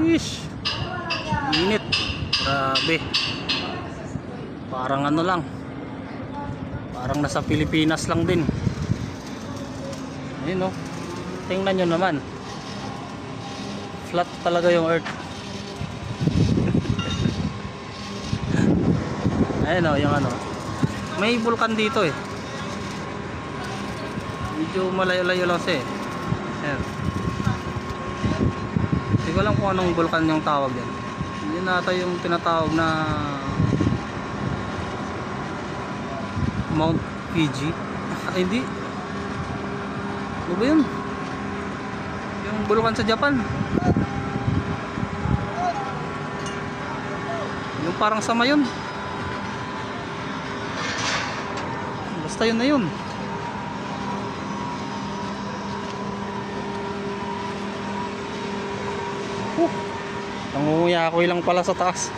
Ish, init. Grabe. Parang ano lang. Parang nasa Pilipinas lang din. Ayun oh. Tingnan nyo naman. Flat talaga yung earth. Ayun oh, yung ano. May bulkan dito eh. Medyo malayo-layo lang siya eh. Ayan. Hindi ko alam kung anong bulkan yung tawag yan. Yun nata yung tinatawag na Mount Fuji. Ay hindi. Ano ba yun? Yung bulkan sa Japan. Yung parang sama yun. Basta yun na yun. Nangunguya ako lang pala sa taas.